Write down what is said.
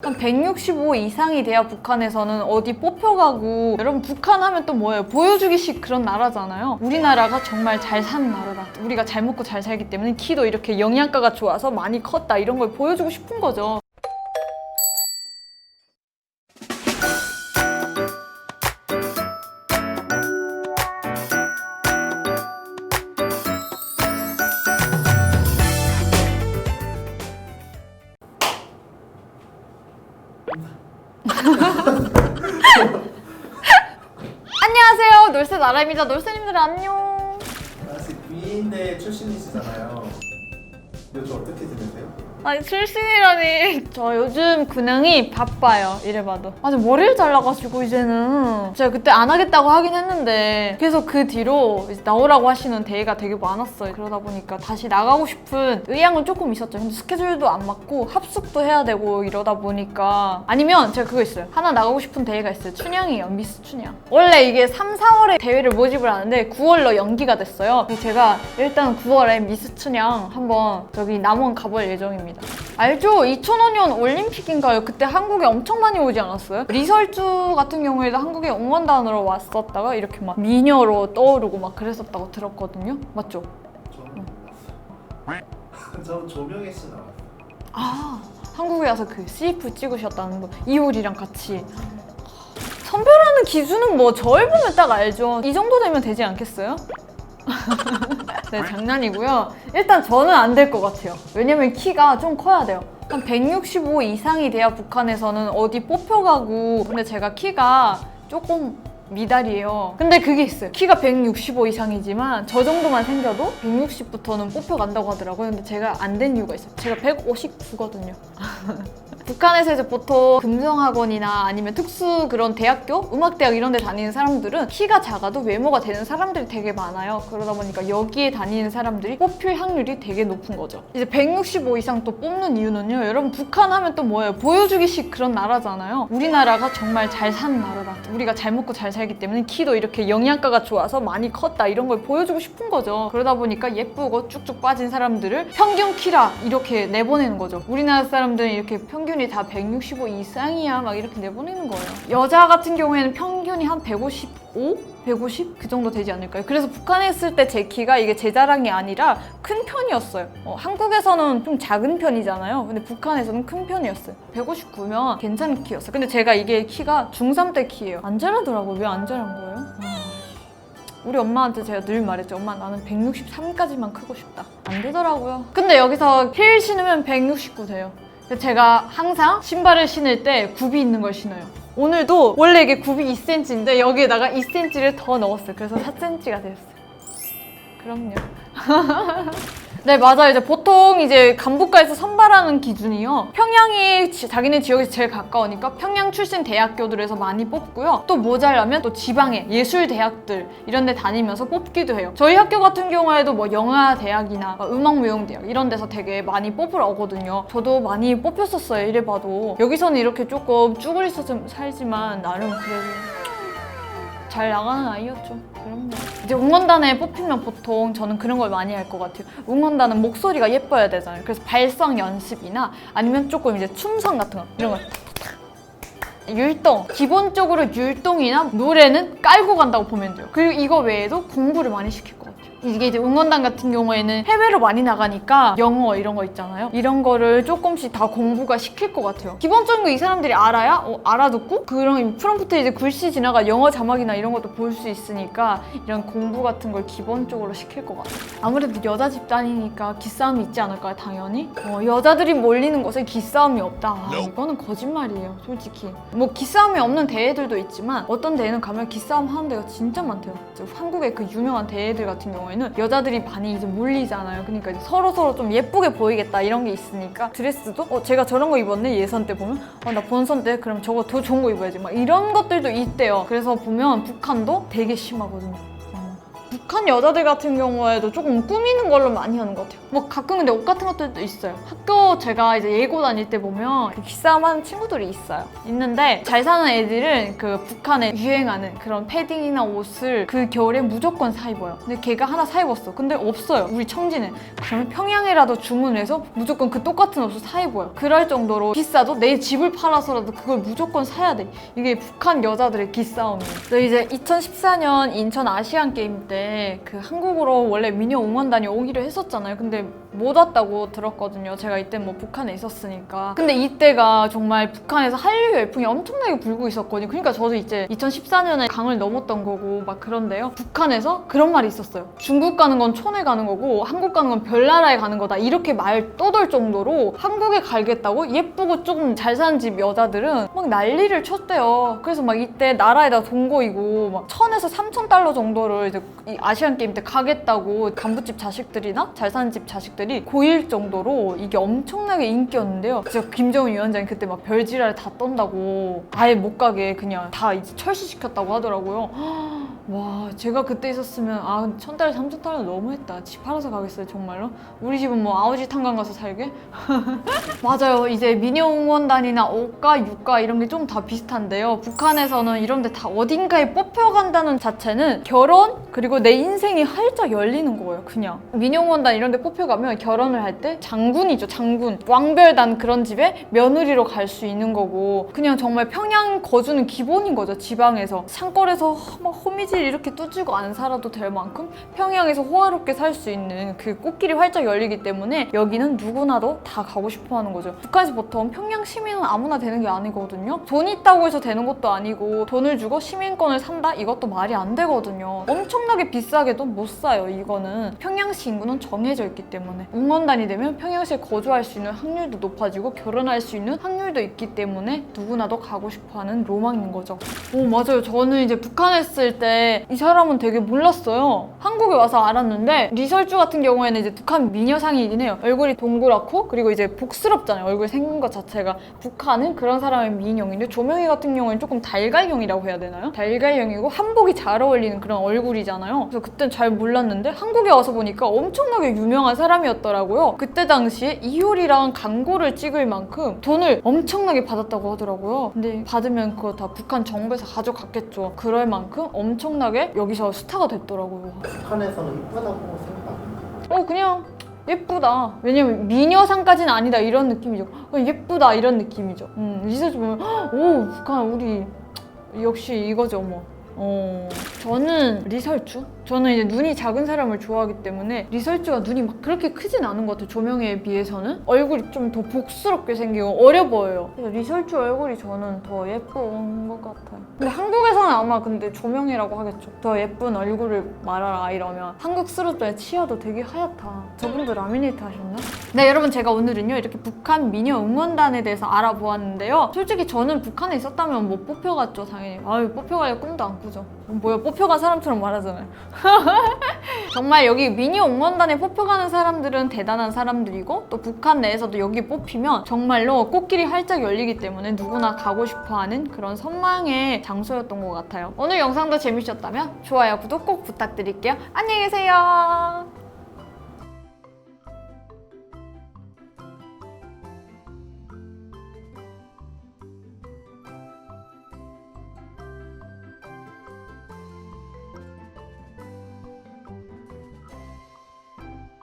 한 165 이상이 돼야 북한에서는 어디 뽑혀가고, 여러분 북한 하면 또 뭐예요? 보여주기식 그런 나라잖아요. 우리나라가 정말 잘 사는 나라다, 우리가 잘 먹고 잘 살기 때문에 키도 이렇게 영양가가 좋아서 많이 컸다, 이런 걸 보여주고 싶은 거죠. 안녕하세요, 놀새 나라입니다. 놀새님들 안녕. 아직 비인대 출신이시잖아요. 요즘 어떻게 지내세요? 아니, 출신이라니. 저 요즘 근황이 바빠요, 이래봐도. 아직 머리를 잘라가지고 이제는 제가 그때 안 하겠다고 하긴 했는데 계속 그 뒤로 이제 나오라고 하시는 대회가 되게 많았어요. 그러다 보니까 다시 나가고 싶은 의향은 조금 있었죠. 근데 스케줄도 안 맞고 합숙도 해야 되고 이러다 보니까. 아니면 제가 그거 있어요. 하나 나가고 싶은 대회가 있어요. 춘향이에요. 미스 춘향. 원래 이게 3, 4월에 대회를 모집을 하는데 9월로 연기가 됐어요. 그래서 제가 일단 9월에 미스 춘향 한번 저기 남원 가볼 예정입니다. 알죠? 2005년 올림픽인가요? 그때 한국에 엄청 많이 오지 않았어요? 리설주 같은 경우에도 한국에 응원단으로 왔었다가 이렇게 막 미녀로 떠오르고 막 그랬었다고 들었거든요? 맞죠? 저 조명혜 씨 나왔어요. 아, 한국에 와서 그 CF 찍으셨다는 거, 이효리랑 같이. 선별하는 기준은 뭐 저를 보면 딱 알죠. 이 정도 되면 되지 않겠어요? 네, 장난이고요. 일단 저는 안 될 것 같아요. 왜냐면 키가 좀 커야 돼요. 한 165 이상이 돼야 북한에서는 어디 뽑혀가고. 근데 제가 키가 조금 미달이에요. 근데 그게 있어요. 키가 165 이상이지만 저 정도만 생겨도 160부터는 뽑혀간다고 하더라고요. 근데 제가 안 된 이유가 있어요. 제가 159거든요. 북한에서 이제 보통 금성학원이나 아니면 특수 그런 대학교, 음악대학 이런 데 다니는 사람들은 키가 작아도 외모가 되는 사람들이 되게 많아요. 그러다 보니까 여기에 다니는 사람들이 뽑힐 확률이 되게 높은 거죠. 이제 165 이상 또 뽑는 이유는요, 여러분 북한 하면 또 뭐예요? 보여주기식 그런 나라잖아요. 우리나라가 정말 잘 사는 나라다, 우리가 잘 먹고 잘 살기 때문에 키도 이렇게 영양가가 좋아서 많이 컸다, 이런 걸 보여주고 싶은 거죠. 그러다 보니까 예쁘고 쭉쭉 빠진 사람들을 평균 키라 이렇게 내보내는 거죠. 우리나라 사람들은 이렇게 평균 다 165 이상이야 막 이렇게 내보내는 거예요. 여자 같은 경우에는 평균이 한 155? 150? 그 정도 되지 않을까요? 그래서 북한에 있을 때 제 키가 이게 제 자랑이 아니라 큰 편이었어요. 한국에서는 좀 작은 편이잖아요. 근데 북한에서는 큰 편이었어요. 159면 괜찮은 키였어요. 근데 제가 이게 키가 중3 때 키예요. 안 자라더라고요. 왜 안 자란 거예요? 우리 엄마한테 제가 늘 말했죠. 엄마, 나는 163까지만 크고 싶다. 안 되더라고요. 근데 여기서 힐 신으면 169 돼요. 제가 항상 신발을 신을 때 굽이 있는 걸 신어요. 오늘도 원래 이게 굽이 2cm인데 여기에다가 2cm를 더 넣었어요. 그래서 4cm가 됐어요. 그럼요. 네, 맞아요. 이제 보통 이제 간부과에서 선발하는 기준이요, 평양이 자기네 지역에서 제일 가까우니까 평양 출신 대학교들에서 많이 뽑고요. 또 모자라면 또 지방의 예술대학들 이런 데 다니면서 뽑기도 해요. 저희 학교 같은 경우에도 뭐 영화대학이나 음악무용대학 이런 데서 되게 많이 뽑으러 오거든요. 저도 많이 뽑혔었어요. 이래봐도. 여기서는 이렇게 조금 쭈그리 살지만 나름 그래도 잘 나가는 아이였죠. 그럼요. 이제 응원단에 뽑히면 보통 저는 그런 걸 많이 할 것 같아요. 응원단은 목소리가 예뻐야 되잖아요. 그래서 발성 연습이나 아니면 조금 이제 춤성 같은 거, 이런 거 율동, 기본적으로 율동이나 노래는 깔고 간다고 보면 돼요. 그리고 이거 외에도 공부를 많이 시킬 것 같아요. 이게 이제 응원단 같은 경우에는 해외로 많이 나가니까 영어 이런 거 있잖아요. 이런 거를 조금씩 다 공부가 시킬 것 같아요. 기본적인 거 이 사람들이 알아야 알아듣고, 그런 프롬프트에 이제 글씨 지나가 영어 자막이나 이런 것도 볼 수 있으니까 이런 공부 같은 걸 기본적으로 시킬 것 같아요. 아무래도 여자 집단이니까 기싸움이 있지 않을까요? 당연히. 여자들이 몰리는 곳에 기싸움이 없다. 이거는 거짓말이에요, 솔직히. 뭐 기싸움이 없는 대회들도 있지만 어떤 대회는 가면 기싸움 하는 데가 진짜 많대요. 한국의 그 유명한 대회들 같은 경우에는 여자들이 많이 이제 몰리잖아요. 그러니까 이제 서로 좀 예쁘게 보이겠다 이런 게 있으니까 드레스도 제가 저런 거 입었네, 예선 때 보면 나 본선 때 그럼 저거 더 좋은 거 입어야지 막 이런 것들도 있대요. 그래서 보면 북한도 되게 심하거든요. 북한 여자들 같은 경우에도 조금 꾸미는 걸로 많이 하는 것 같아요. 뭐 가끔 근데 옷 같은 것들도 있어요. 학교 제가 이제 예고 다닐 때 보면 그 기싸움하는 친구들이 있어요. 있는데 잘 사는 애들은 그 북한에 유행하는 그런 패딩이나 옷을 그 겨울에 무조건 사 입어요. 근데 걔가 하나 사 입었어. 근데 없어요. 우리 청지는. 그러면 평양에라도 주문해서 무조건 그 똑같은 옷을 사 입어요. 그럴 정도로 비싸도 내 집을 팔아서라도 그걸 무조건 사야 돼. 이게 북한 여자들의 기싸움이에요. 또 이제 2014년 인천 아시안 게임 때 그 한국으로 원래 미녀 응원단이 오기로 했었잖아요. 근데 못 왔다고 들었거든요. 제가 이때 뭐 북한에 있었으니까. 근데 이때가 정말 북한에서 한류 열풍이 엄청나게 불고 있었거든요. 그러니까 저도 이제 2014년에 강을 넘었던 거고 막 그런데요. 북한에서 그런 말이 있었어요. 중국 가는 건 촌에 가는 거고 한국 가는 건 별나라에 가는 거다. 이렇게 말 떠돌 정도로 한국에 가겠다고 예쁘고 조금 잘 사는 집 여자들은 막 난리를 쳤대요. 그래서 막 이때 나라에다 돈 고이고 막 1,000에서 3,000달러 정도를 이제 이 아시안 게임 때 가겠다고 간부집 자식들이나 잘 사는 집 자식들이 고일 정도로 이게 엄청나게 인기였는데요. 진짜 김정은 위원장이 그때 막 별지랄 다 떤다고 아예 못 가게 그냥 다 이제 철시시켰다고 하더라고요. 와, 제가 그때 있었으면 1,000달러, 3,000달러 너무했다. 집 팔아서 가겠어요, 정말로? 우리 집은 뭐 아우지 탄광 가서 살게? 맞아요. 이제 미녀 응원단이나 옷가, 육가 이런 게 좀 다 비슷한데요. 북한에서는 이런 데 다 어딘가에 뽑혀간다는 자체는 결혼 그리고 내 인생이 활짝 열리는 거예요, 그냥. 미녀 응원단 이런 데 뽑혀가면 결혼을 할 때 장군이죠, 장군. 왕별단 그런 집에 며느리로 갈 수 있는 거고 그냥 정말 평양 거주는 기본인 거죠, 지방에서. 산골에서 막 호미질 이렇게 뚜지고 안 살아도 될 만큼 평양에서 호화롭게 살 수 있는 그 꽃길이 활짝 열리기 때문에 여기는 누구나도 다 가고 싶어 하는 거죠. 북한에서 보통 평양 시민은 아무나 되는 게 아니거든요. 돈 있다고 해서 되는 것도 아니고 돈을 주고 시민권을 산다? 이것도 말이 안 되거든요. 엄청나게 비싸게도 못 사요, 이거는. 평양시 인구는 정해져 있기 때문에. 응원단이 되면 평양시에 거주할 수 있는 확률도 높아지고 결혼할 수 있는 확률도 있기 때문에 누구나도 가고 싶어 하는 로망인 거죠. 오, 맞아요. 저는 이제 북한에 있을 때 이 사람은 되게 몰랐어요. 한국에 와서 알았는데 리설주 같은 경우에는 이제 북한 미녀상이긴 해요. 얼굴이 동그랗고 그리고 이제 복스럽잖아요. 얼굴 생긴 것 자체가. 북한은 그런 사람의 미인형인데 조명희 같은 경우에는 조금 달걀형이라고 해야 되나요? 달걀형이고 한복이 잘 어울리는 그런 얼굴이잖아요. 그래서 그땐 잘 몰랐는데 한국에 와서 보니까 엄청나게 유명한 사람이었더라고요. 그때 당시에 이효리랑 광고를 찍을 만큼 돈을 엄청나게 받았다고 하더라고요. 근데 받으면 그거 다 북한 정부에서 가져갔겠죠. 그럴 만큼 엄청나게 여기서 스타가 됐더라고요. 북한에서는 이쁘다고 생각 안 해요. 그냥 예쁘다. 왜냐면 미녀상까지는 아니다 이런 느낌이죠. 예쁘다 이런 느낌이죠. 리서치 보면 오, 북한 우리 역시 이거죠 뭐. 저는 리설주? 저는 이제 눈이 작은 사람을 좋아하기 때문에 리설주가 눈이 막 그렇게 크진 않은 것 같아요. 조명에 비해서는. 얼굴이 좀 더 복스럽게 생기고 어려 보여요. 그래서 리설주 얼굴이 저는 더 예쁜 것 같아요. 근데 한국에서는 아마 근데 조명이라고 하겠죠. 더 예쁜 얼굴을 말하라 이러면. 한국 스럽잖아요. 치아도 되게 하얗다. 저분도 라미네이트 하셨나? 네, 여러분 제가 오늘은요 이렇게 북한 미녀 응원단에 대해서 알아보았는데요. 솔직히 저는 북한에 있었다면 못 뽑혀갔죠, 당연히. 뽑혀갈 꿈도 안 꾸죠. 뭐야, 뽑혀간 사람처럼 말하잖아요. 정말 여기 미녀 응원단에 뽑혀가는 사람들은 대단한 사람들이고 또 북한 내에서도 여기 뽑히면 정말로 꽃길이 활짝 열리기 때문에 누구나 가고 싶어하는 그런 선망의 장소였던 것 같아요. 오늘 영상도 재밌으셨다면 좋아요, 구독 꼭 부탁드릴게요. 안녕히 계세요.